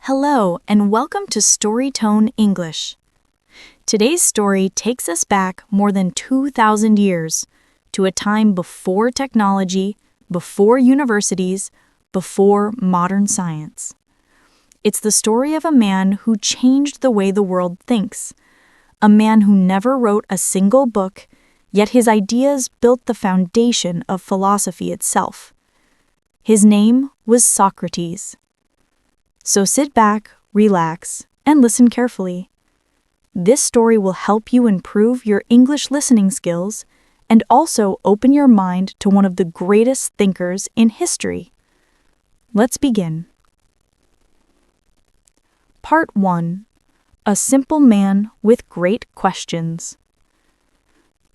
Hello, and welcome to StoryTone English. Today's story takes us back more than 2,000 years to a time before technology, before universities, before modern science. It's the story of a man who changed the way the world thinks, a man who never wrote a single book, yet his ideas built the foundation of philosophy itself. His name was Socrates. So sit back, relax, and listen carefully. This story will help you improve your English listening skills and also open your mind to one of the greatest thinkers in history. Let's begin. Part 1. A simple man with great questions.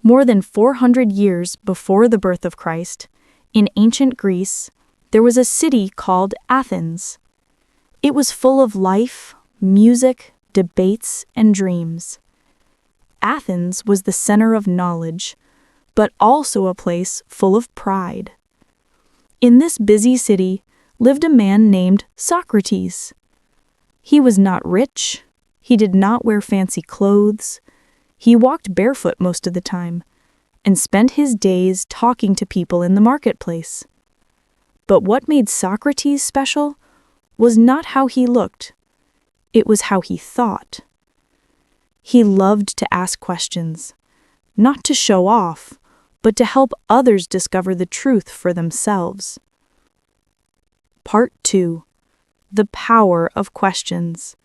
More than 400 years before the birth of Christ, in ancient Greece, there was a city called Athens. It was full of life, music, debates, and dreams. Athens was the center of knowledge, but also a place full of pride. In this busy city lived a man named Socrates. He was not rich, he did not wear fancy clothes, he walked barefoot most of the time, and spent his days talking to people in the marketplace. But what made Socrates special was not how he looked, it was how he thought. He loved to ask questions, not to show off, but to help others discover the truth for themselves. Part 2. The power of questions.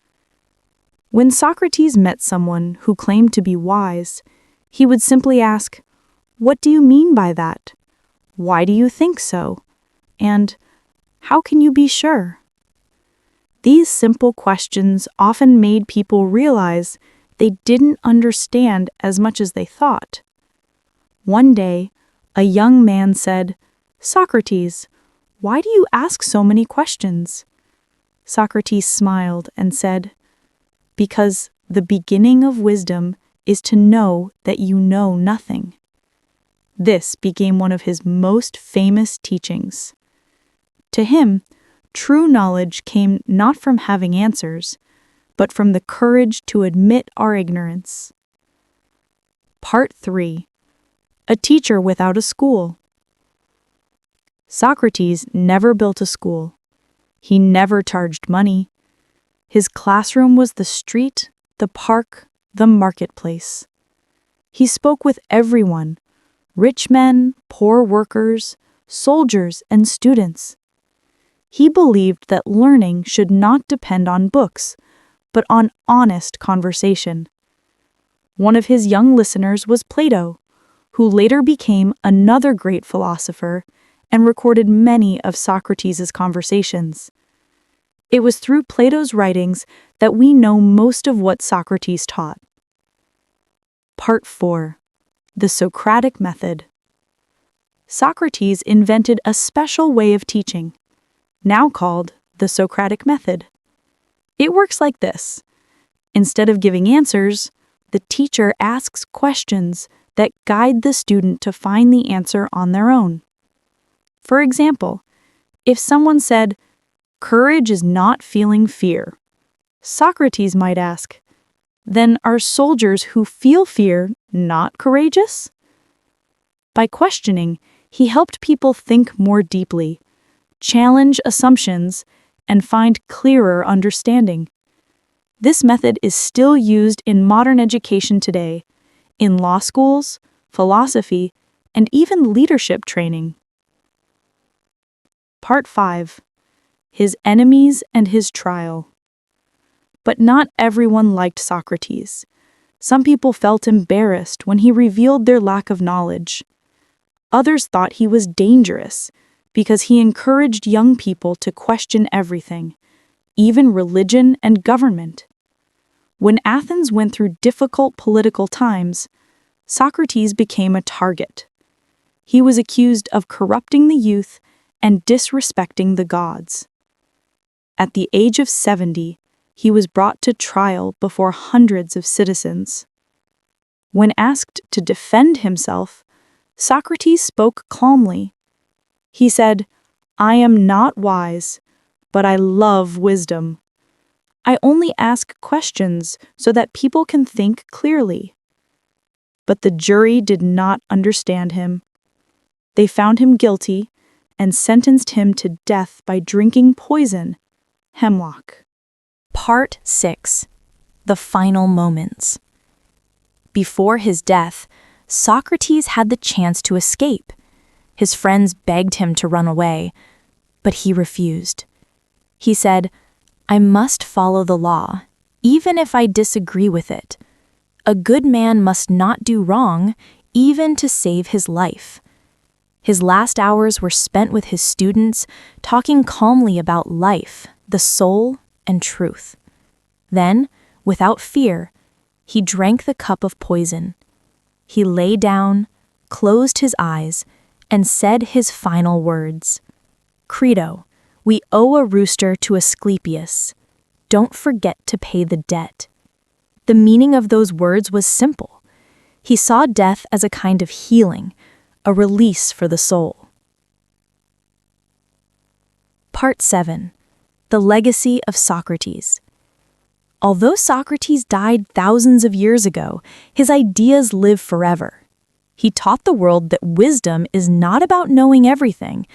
When Socrates met someone who claimed to be wise, he would simply ask, "What do you mean by that? Why do you think so? And how can you be sure?" These simple questions often made people realize they didn't understand as much as they thought. One day, a young man said, "Socrates, why do you ask so many questions?" Socrates smiled and said, "Because the beginning of wisdom is to know that you know nothing." This became one of his most famous teachings. To him, true knowledge came not from having answers, but from the courage to admit our ignorance. Part 3. A teacher without a school. Socrates never built a school. He never charged money. His classroom was the street, the park, the marketplace. He spoke with everyone, rich men, poor workers, soldiers, and students. He believed that learning should not depend on books, but on honest conversation. One of his young listeners was Plato, who later became another great philosopher and recorded many of Socrates' conversations. It was through Plato's writings that we know most of what Socrates taught. Part 4. The Socratic Method. Socrates invented a special way of teaching, now called the Socratic Method. It works like this. Instead of giving answers, the teacher asks questions that guide the student to find the answer on their own. For example, if someone said, "Courage is not feeling fear," Socrates might ask, "Then are soldiers who feel fear not courageous?" By questioning, he helped people think more deeply, challenge assumptions, and find clearer understanding. This method is still used in modern education today, in law schools, philosophy, and even leadership training. Part 5. His enemies and his trial. But not everyone liked Socrates. Some people felt embarrassed when he revealed their lack of knowledge. Others thought he was dangerous because he encouraged young people to question everything, even religion and government. When Athens went through difficult political times, Socrates became a target. He was accused of corrupting the youth and disrespecting the gods. At the age of 70, he was brought to trial before hundreds of citizens. When asked to defend himself, Socrates spoke calmly. He said, "I am not wise, but I love wisdom. I only ask questions so that people can think clearly." But the jury did not understand him. They found him guilty and sentenced him to death by drinking poison, hemlock. Part 6. The Final Moments. Before his death, Socrates had the chance to escape. His friends begged him to run away, but he refused. He said, "I must follow the law, even if I disagree with it. A good man must not do wrong, even to save his life." His last hours were spent with his students, talking calmly about life, the soul, and truth. Then, without fear, he drank the cup of poison. He lay down, closed his eyes, and said his final words. "Credo, we owe a rooster to Asclepius. Don't forget to pay the debt." The meaning of those words was simple. He saw death as a kind of healing, a release for the soul. Part 7. The Legacy of Socrates. Although Socrates died thousands of years ago, his ideas live forever. He taught the world that wisdom is not about knowing everything,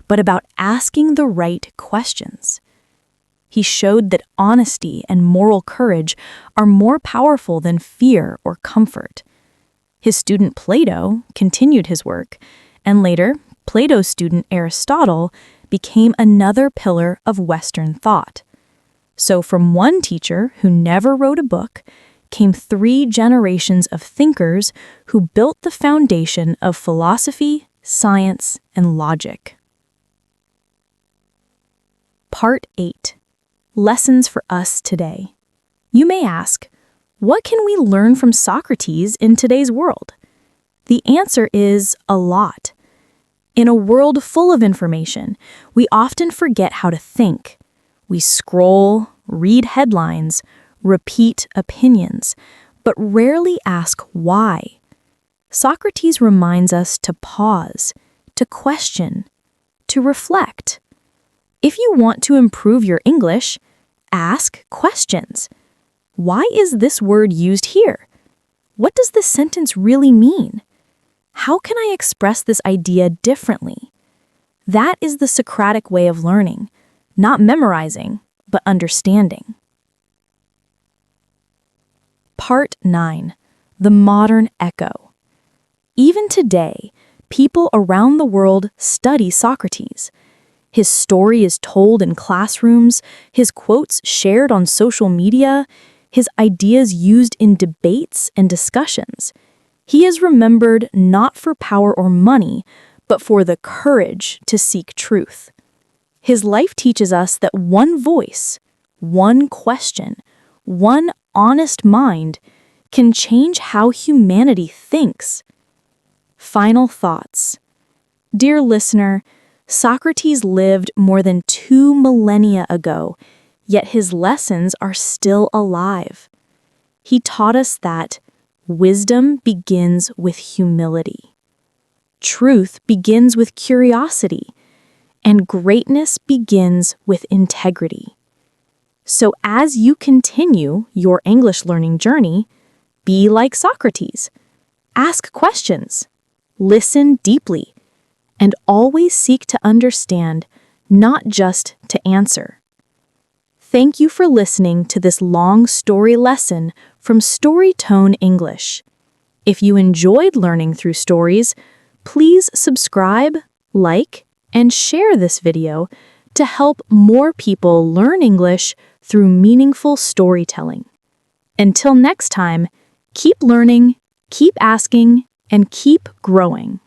but about asking the right questions. He showed that honesty and moral courage are more powerful than fear or comfort. His student Plato continued his work, and later, Plato's student Aristotle became another pillar of Western thought. So from one teacher who never wrote a book came 3 generations of thinkers who built the foundation of philosophy, science, and logic. Part 8. Lessons for us today. You may ask, what can we learn from Socrates in today's world? The answer is a lot. In a world full of information, we often forget how to think. We scroll, read headlines, repeat opinions, but rarely ask why. Socrates reminds us to pause, to question, to reflect. If you want to improve your English, ask questions. Why is this word used here? What does this sentence really mean? How can I express this idea differently? That is the Socratic way of learning, not memorizing, but understanding. Part 9. The Modern Echo. Even today, people around the world study Socrates. His story is told in classrooms, his quotes shared on social media, his ideas used in debates and discussions. He is remembered not for power or money, but for the courage to seek truth. His life teaches us that one voice, one question, one honest mind can change how humanity thinks. Final thoughts. Dear listener, Socrates lived more than 2 millennia ago, yet his lessons are still alive. He taught us that wisdom begins with humility, truth begins with curiosity, and greatness begins with integrity. So as you continue your English learning journey, be like Socrates. Ask questions, listen deeply, and always seek to understand, not just to answer. Thank you for listening to this long story lesson from StoryTone English. If you enjoyed learning through stories, please subscribe, like, and share this video to help more people learn English through meaningful storytelling. Until next time, keep learning, keep asking, and keep growing.